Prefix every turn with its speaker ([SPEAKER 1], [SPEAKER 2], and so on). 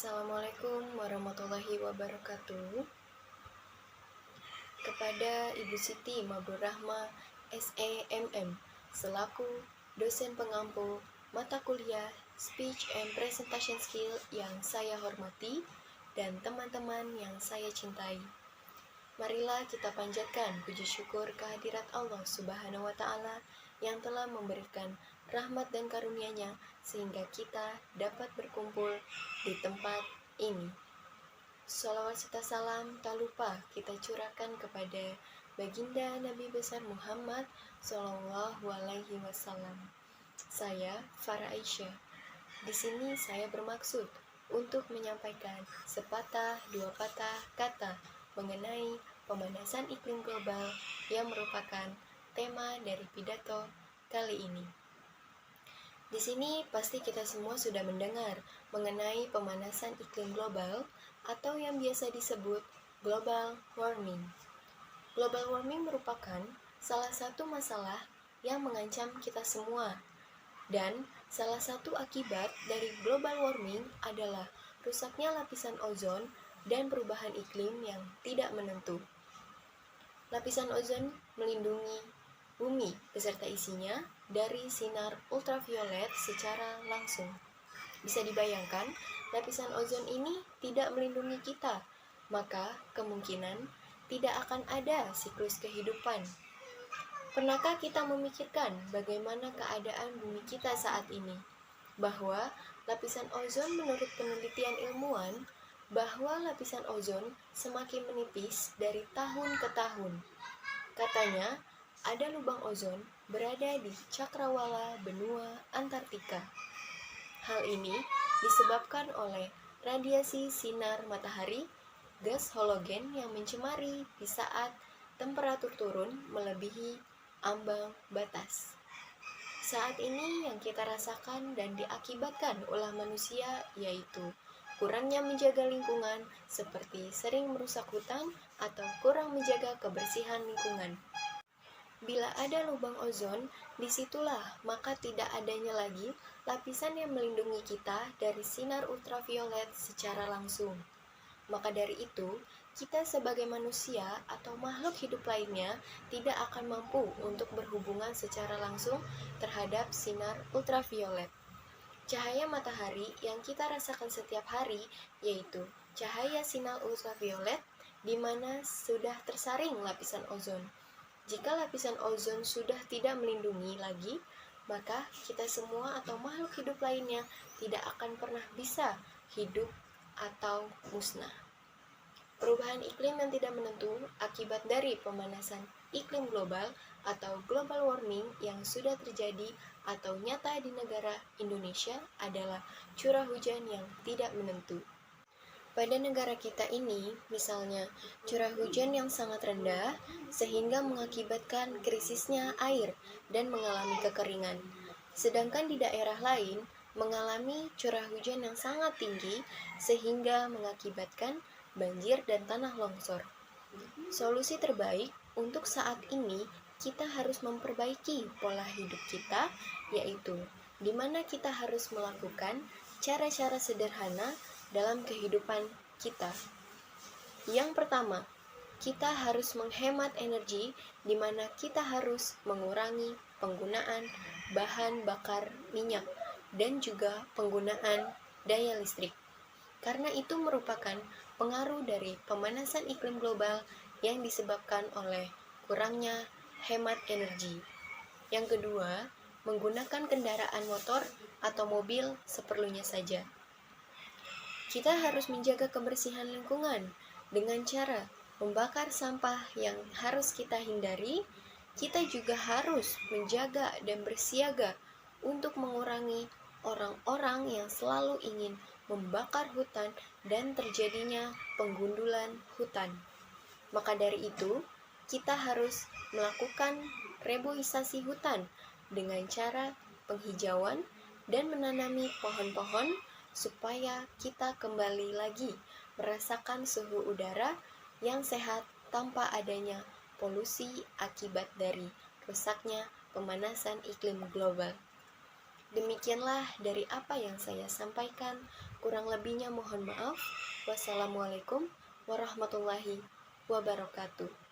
[SPEAKER 1] Assalamualaikum warahmatullahi wabarakatuh. Kepada Ibu Siti Mabdur Rahma, SEMM, selaku dosen pengampu mata kuliah Speech and Presentation Skill yang saya hormati dan teman-teman yang saya cintai. Marilah kita panjatkan puji syukur kehadirat Allah Subhanahu wa Ta'ala yang telah memberikan rahmat dan karunia-Nya sehingga kita dapat berkumpul di tempat ini. Sholawat serta salam tak lupa kita curahkan kepada baginda Nabi besar Muhammad Sallallahu Alaihi Wasallam. Saya Farah Aisyah. Di sini saya bermaksud untuk menyampaikan sepatah dua patah kata mengenai pemanasan iklim global yang merupakan tema dari pidato kali ini. Di sini pasti kita semua sudah mendengar mengenai pemanasan iklim global atau yang biasa disebut global warming. Global warming merupakan salah satu masalah yang mengancam kita semua. Dan salah satu akibat dari global warming adalah rusaknya lapisan ozon dan perubahan iklim yang tidak menentu. Lapisan ozon melindungi bumi beserta isinya dari sinar ultraviolet secara langsung. Bisa dibayangkan, lapisan ozon ini tidak melindungi kita, maka kemungkinan tidak akan ada siklus kehidupan. Pernahkah kita memikirkan bagaimana keadaan bumi kita saat ini? Bahwa lapisan ozon menurut penelitian ilmuwan, bahwa lapisan ozon semakin menipis dari tahun ke tahun. Katanya, ada lubang ozon berada di cakrawala benua Antartika. Hal ini disebabkan oleh radiasi sinar matahari, gas halogen yang mencemari di saat temperatur turun melebihi ambang batas. Saat ini yang kita rasakan dan diakibatkan ulah manusia yaitu kurangnya menjaga lingkungan seperti sering merusak hutan atau kurang menjaga kebersihan lingkungan. Bila ada lubang ozon, disitulah maka tidak adanya lagi lapisan yang melindungi kita dari sinar ultraviolet secara langsung. Maka dari itu, kita sebagai manusia atau makhluk hidup lainnya tidak akan mampu untuk berhubungan secara langsung terhadap sinar ultraviolet. Cahaya matahari yang kita rasakan setiap hari yaitu cahaya sinar ultraviolet di mana sudah tersaring lapisan ozon. Jika lapisan ozon sudah tidak melindungi lagi, maka kita semua atau makhluk hidup lainnya tidak akan pernah bisa hidup atau musnah. Perubahan iklim yang tidak menentu akibat dari pemanasan iklim global atau global warming yang sudah terjadi atau nyata di negara Indonesia adalah curah hujan yang tidak menentu. Pada negara kita ini, misalnya, curah hujan yang sangat rendah sehingga mengakibatkan krisisnya air dan mengalami kekeringan. Sedangkan di daerah lain mengalami curah hujan yang sangat tinggi sehingga mengakibatkan banjir dan tanah longsor. Solusi terbaik untuk saat ini kita harus memperbaiki pola hidup kita, yaitu di mana kita harus melakukan cara-cara sederhana dalam kehidupan kita. Yang pertama, kita harus menghemat energi di mana kita harus mengurangi penggunaan bahan bakar minyak dan juga penggunaan daya listrik. Karena itu merupakan pengaruh dari pemanasan iklim global yang disebabkan oleh kurangnya hemat energi. Yang kedua, menggunakan kendaraan motor atau mobil seperlunya saja. Kita harus menjaga kebersihan lingkungan dengan cara membakar sampah yang harus kita hindari. Kita juga harus menjaga dan bersiaga untuk mengurangi orang-orang yang selalu ingin membakar hutan dan terjadinya penggundulan hutan. Maka dari itu, kita harus melakukan reboisasi hutan dengan cara penghijauan dan menanami pohon-pohon supaya kita kembali lagi merasakan suhu udara yang sehat tanpa adanya polusi akibat dari rusaknya pemanasan iklim global. Demikianlah dari apa yang saya sampaikan. Kurang lebihnya mohon maaf. Wassalamualaikum warahmatullahi wabarakatuh.